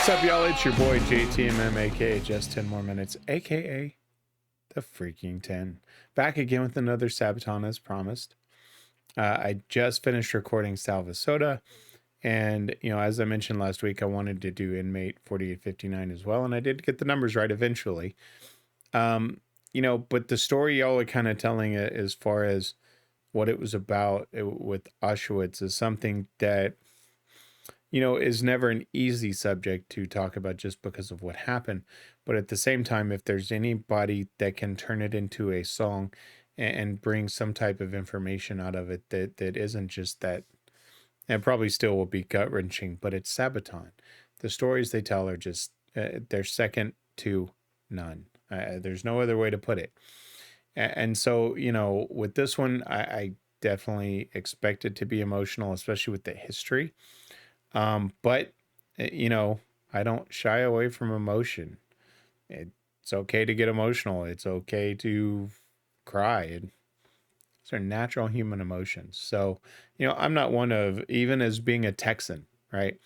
What's up, y'all? It's your boy JTMM, aka Just 10 More Minutes, aka the Freaking 10. Back again with another Sabaton as promised. I just finished recording Salva, and as I mentioned last week, I wanted to do Inmate 4859 as well, and I did get the numbers right eventually. But the story y'all are kind of telling it as far as what it was about with Auschwitz is something that is never an easy subject to talk about just because of what happened. But at the same time, if there's anybody that can turn it into a song and bring some type of information out of it that isn't just that, and probably still will be gut-wrenching, but it's Sabaton. The stories they tell are just, they're second to none. There's no other way to put it. And so, with this one, I definitely expect it to be emotional, especially with the history. But I don't shy away from emotion. It's okay to get emotional. It's okay to cry. These are natural human emotions. So, I'm not one of, even as being a Texan, right?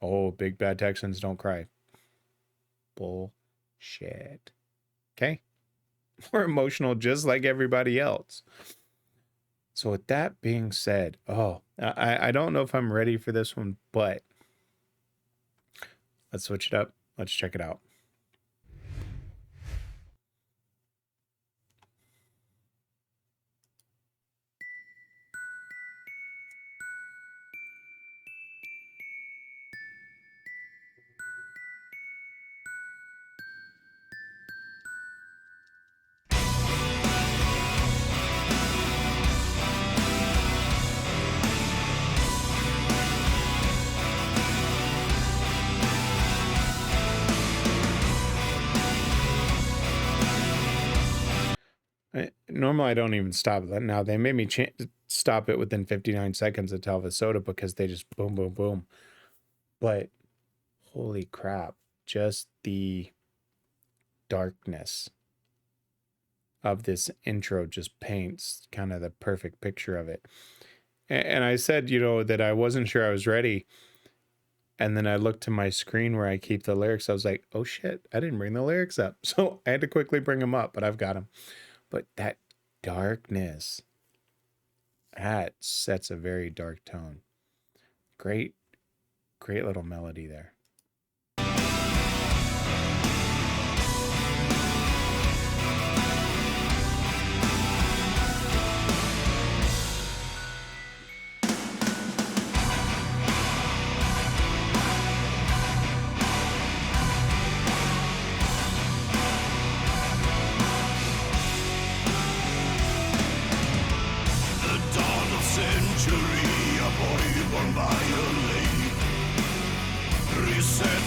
Oh, big bad Texans don't cry. Bullshit. Okay? We're emotional just like everybody else. So with that being said, I don't know if I'm ready for this one, but let's switch it up. Let's check it out. Normally I don't even stop that. Now they made me stop it within 59 seconds of Salva because they just boom, boom, boom. But holy crap, just the darkness of this intro just paints kind of the perfect picture of it. And I said, that I wasn't sure I was ready. And then I looked to my screen where I keep the lyrics. I was like, oh shit, I didn't bring the lyrics up. So I had to quickly bring them up, but I've got them. But that darkness, that sets a very dark tone. Great little melody there.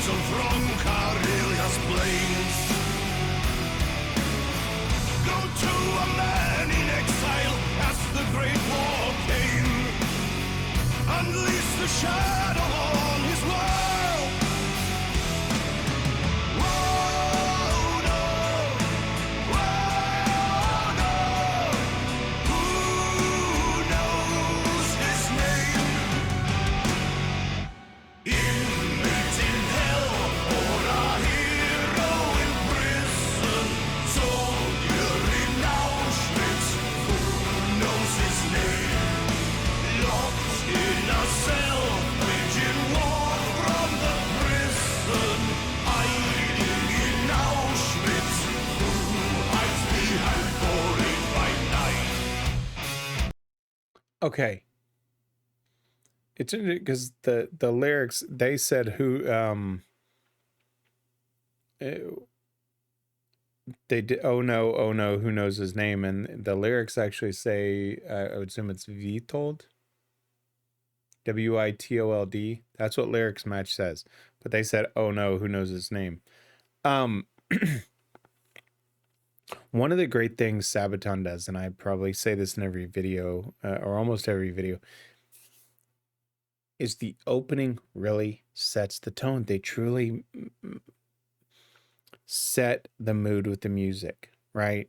From Karelia's plains, go to a man in exile as the Great War came, unleash the shadow on his world. Whoa, no, whoa, no, who knows his name? Inmate in hell, or a hero in prison, soldier in Auschwitz, who knows his name? Locked in a cell, waging war from the prison, hiding in Auschwitz, who hides behind 4-8 by night. Okay. It's because the lyrics, they said who they did, oh no, who knows his name, and the lyrics actually say, I would assume it's Witold, Witold. That's what Lyrics Match says, but they said, oh no, who knows his name. One of the great things Sabaton does, and I probably say this in every video, or almost every video, is the opening really sets the tone. They truly set the mood with the music, right?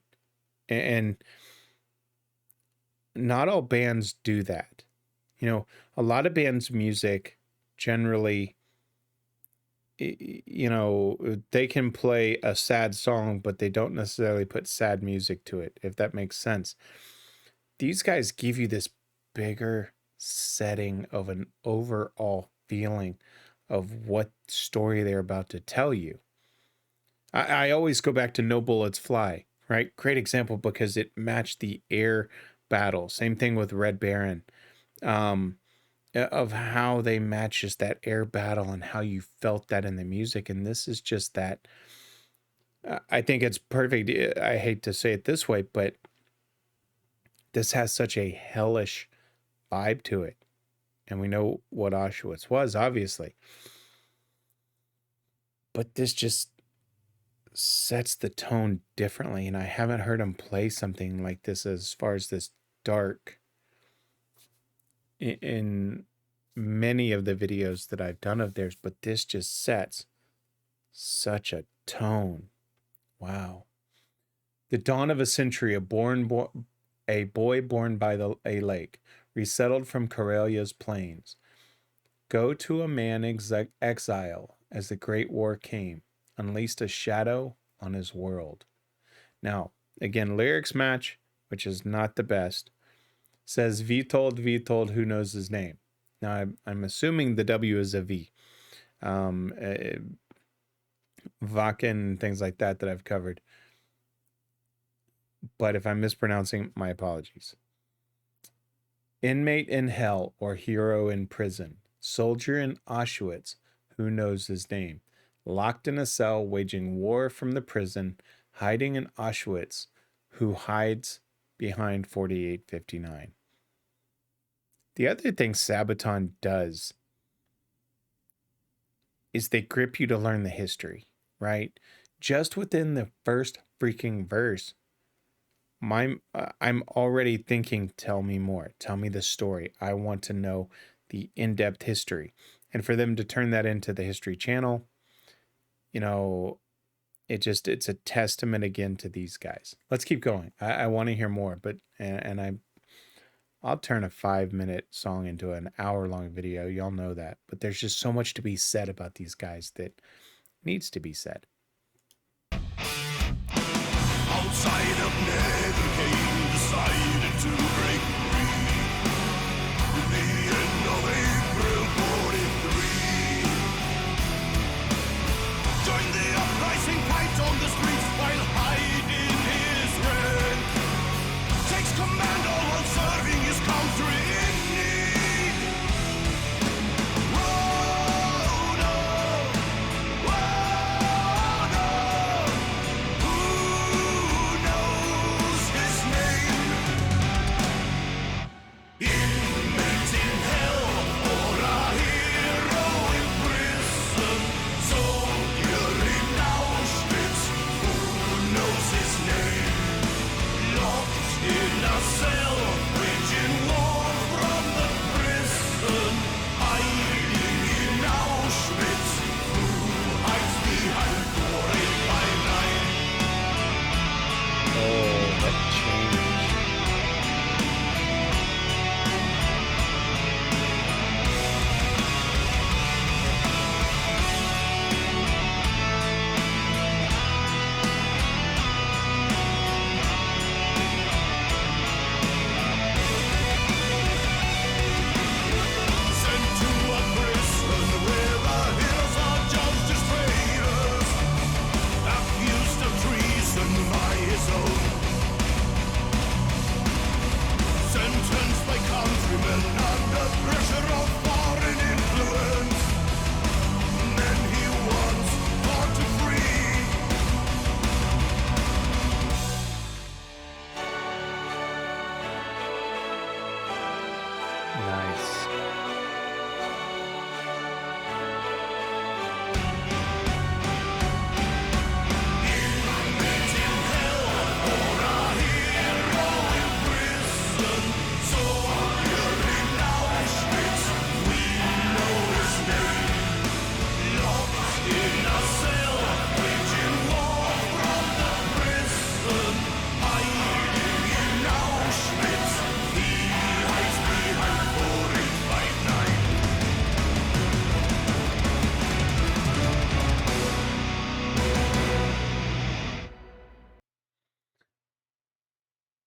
And not all bands do that. A lot of bands' music generally you know, they can play a sad song, but they don't necessarily put sad music to it, if that makes sense. These guys give you this bigger setting of an overall feeling of what story they're about to tell you. I always go back to No Bullets Fly, right? Great example because it matched the air battle. Same thing with Red Baron, of how they match just that air battle and how you felt that in the music. And this is just that. I think it's perfect. I hate to say it this way, but this has such a hellish vibe to it. And we know what Auschwitz was, obviously. But this just sets the tone differently. And I haven't heard him play something like this as far as this dark in many of the videos that I've done of theirs. But this just sets such a tone. Wow. The dawn of a century, a boy born by a lake, resettled from Karelia's plains. Go to a man exile as the Great War came, unleashed a shadow on his world. Now, again, lyrics match, which is not the best. Says Vitold, who knows his name? Now, I'm assuming the W is a V. Vaken and things like that I've covered. But if I'm mispronouncing, my apologies. Inmate in hell or hero in prison. Soldier in Auschwitz, who knows his name? Locked in a cell, waging war from the prison, hiding in Auschwitz, who hides behind 4859. The other thing Sabaton does is they grip you to learn the history, right? Just within the first freaking verse, I'm already thinking, tell me more. Tell me the story. I want to know the in-depth history. And for them to turn that into the History Channel, you know, it's a testament again to these guys. Let's keep going. I want to hear more, but I'll turn a 5-minute song into an hour-long video. Y'all know that. But there's just so much to be said about these guys that needs to be said. Outside of Nethergate, decided to break free. With the end of April 43. Join the uprising fight on the streets while hiding his rank. Takes commando while serving his country in need. Rhoda, whoa.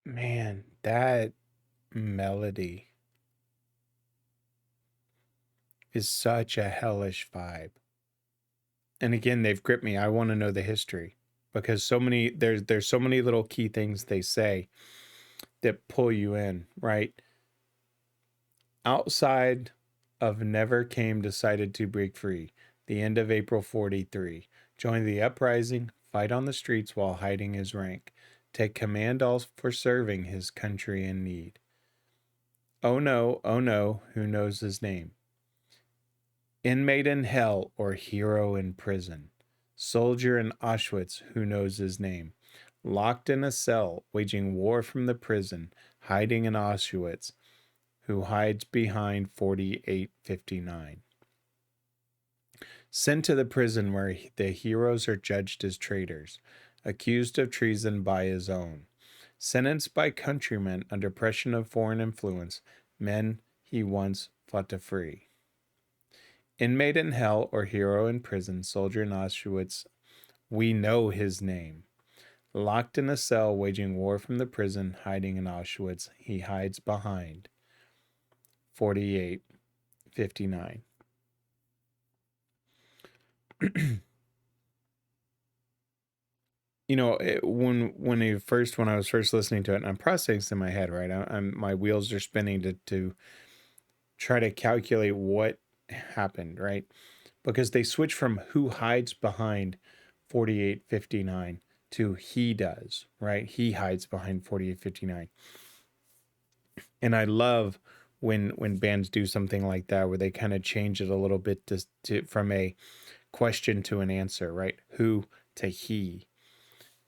Man, that melody is such a hellish vibe. And again, they've gripped me. I want to know the history because there's so many little key things they say that pull you in, right? Outside of never came decided to break free. The end of April 43. Join the uprising, fight on the streets while hiding his rank. Take command all for serving his country in need. Oh no, who knows his name? Inmate in hell or hero in prison. Soldier in Auschwitz, who knows his name? Locked in a cell, waging war from the prison, hiding in Auschwitz, who hides behind 4859. Sent to the prison where the heroes are judged as traitors, accused of treason by his own. Sentenced by countrymen under pressure of foreign influence, men he once fought to free. Inmate in hell or hero in prison, soldier in Auschwitz, we know his name. Locked in a cell, waging war from the prison, hiding in Auschwitz, he hides behind 4859. You know, when I was first listening to it, and I'm processing in my head, right? I'm my wheels are spinning to try to calculate what happened, right? Because they switch from who hides behind 4859 to he does, right? He hides behind 4859. And I love when bands do something like that where they kind of change it a little bit to from a question to an answer, right? Who to he.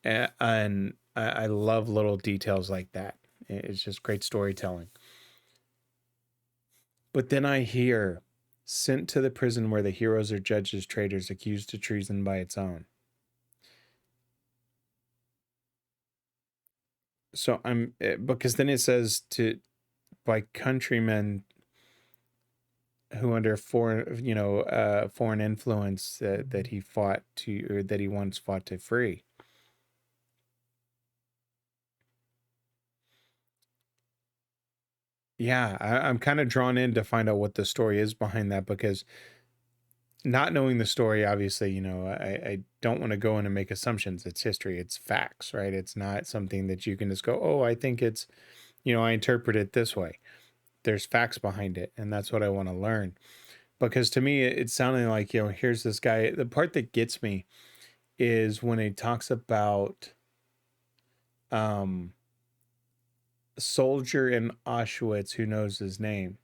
And I love little details like that. It's just great storytelling. But then I hear sent to the prison where the heroes are judged as traitors, accused of treason by its own. So because then it says to by countrymen who under foreign influence that he fought to, or that he once fought to free. Yeah, I'm kind of drawn in to find out what the story is behind that, because not knowing the story, obviously, I don't want to go in and make assumptions. It's history, it's facts, right? It's not something that you can just go, oh, I think it's, I interpret it this way. There's facts behind it, and that's what I want to learn. Because to me, it's sounding like, here's this guy. The part that gets me is when he talks about soldier in Auschwitz who knows his name.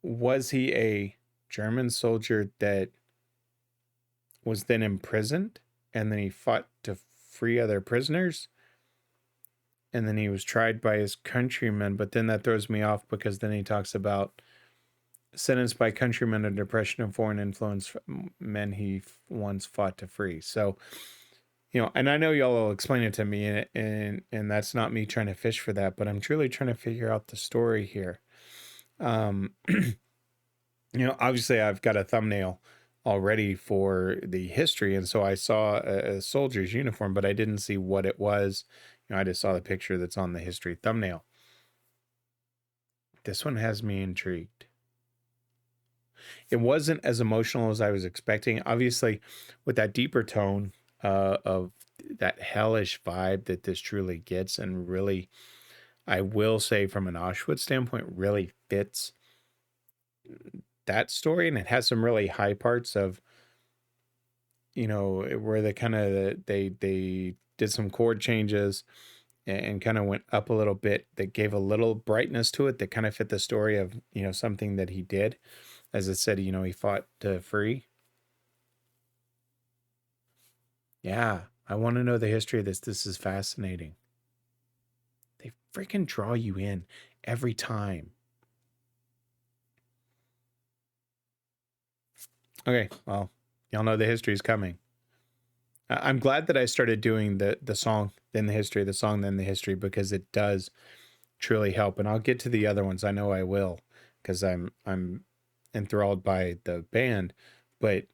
Was he a German soldier that was then imprisoned and then he fought to free other prisoners? And then he was tried by his countrymen, but then that throws me off because then he talks about sentenced by countrymen under pressure of foreign influence, men he once fought to free. So, and I know y'all will explain it to me, and that's not me trying to fish for that, but I'm truly trying to figure out the story here. Obviously I've got a thumbnail already for the history, and so I saw a soldier's uniform, but I didn't see what it was. I just saw the picture that's on the history thumbnail. This one has me intrigued. It wasn't as emotional as I was expecting. Obviously, with that deeper tone of that hellish vibe that this truly gets, and really, I will say from an Auschwitz standpoint, really fits that story. And it has some really high parts of, where they did some chord changes and kind of went up a little bit, that gave a little brightness to it, that kind of fit the story of, something that he did. As it said, he fought to free. Yeah, I want to know the history of this. This is fascinating. They freaking draw you in every time. Okay, well, y'all know the history is coming. I'm glad that I started doing the song, then the history, the song, then the history, because it does truly help. And I'll get to the other ones. I know I will, because I'm enthralled by the band. But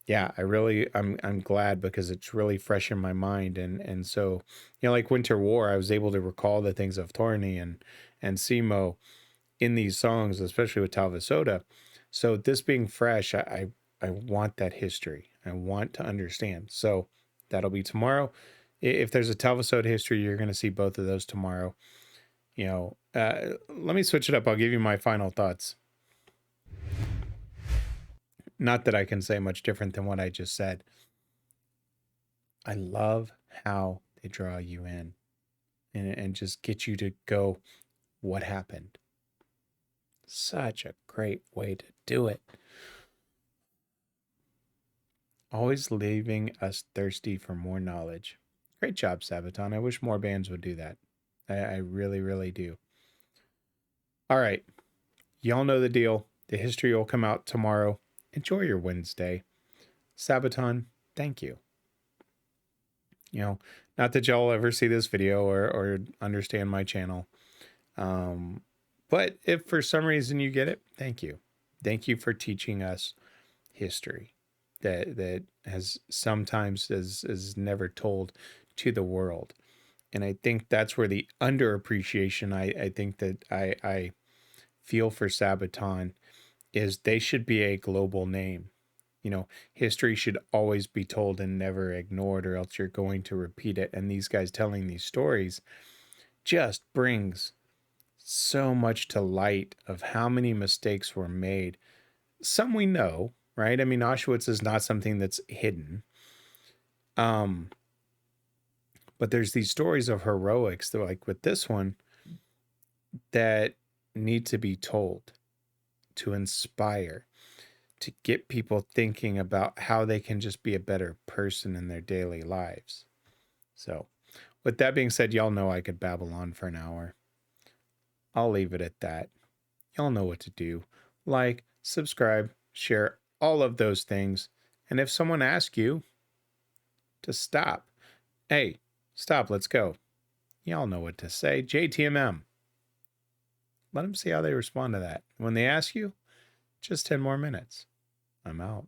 yeah, I'm glad because it's really fresh in my mind. And so, like Winter War, I was able to recall the things of Torni and Simo in these songs, especially with Talvasoda. So this being fresh, I want that history. I want to understand. So that'll be tomorrow. If there's a Talvasoda history, you're going to see both of those tomorrow. Let me switch it up. I'll give you my final thoughts. Not that I can say much different than what I just said. I love how they draw you in and just get you to go, what happened? Such a great way to do it. Always leaving us thirsty for more knowledge. Great job, Sabaton. I wish more bands would do that. I really, really do. All right. Y'all know the deal. The history will come out tomorrow. Enjoy your Wednesday. Sabaton, thank you. Not that y'all ever see this video or understand my channel. But if for some reason you get it, thank you. Thank you for teaching us history that has sometimes is never told to the world. And I think that's where the underappreciation I think that I feel for Sabaton is they should be a global name. History should always be told and never ignored, or else you're going to repeat it. And these guys telling these stories just brings so much to light of how many mistakes were made. Some we know, right? I mean, Auschwitz is not something that's hidden. But there's these stories of heroics that, like with this one, that need to be told to inspire, to get people thinking about how they can just be a better person in their daily lives. So with that being said, y'all know I could babble on for an hour. I'll leave it at that. Y'all know what to do. Like, subscribe, share, all of those things. And if someone asks you to stop, hey, stop, let's go. Y'all know what to say. JTMM. Let them see how they respond to that. When they ask you, just 10 more minutes. I'm out.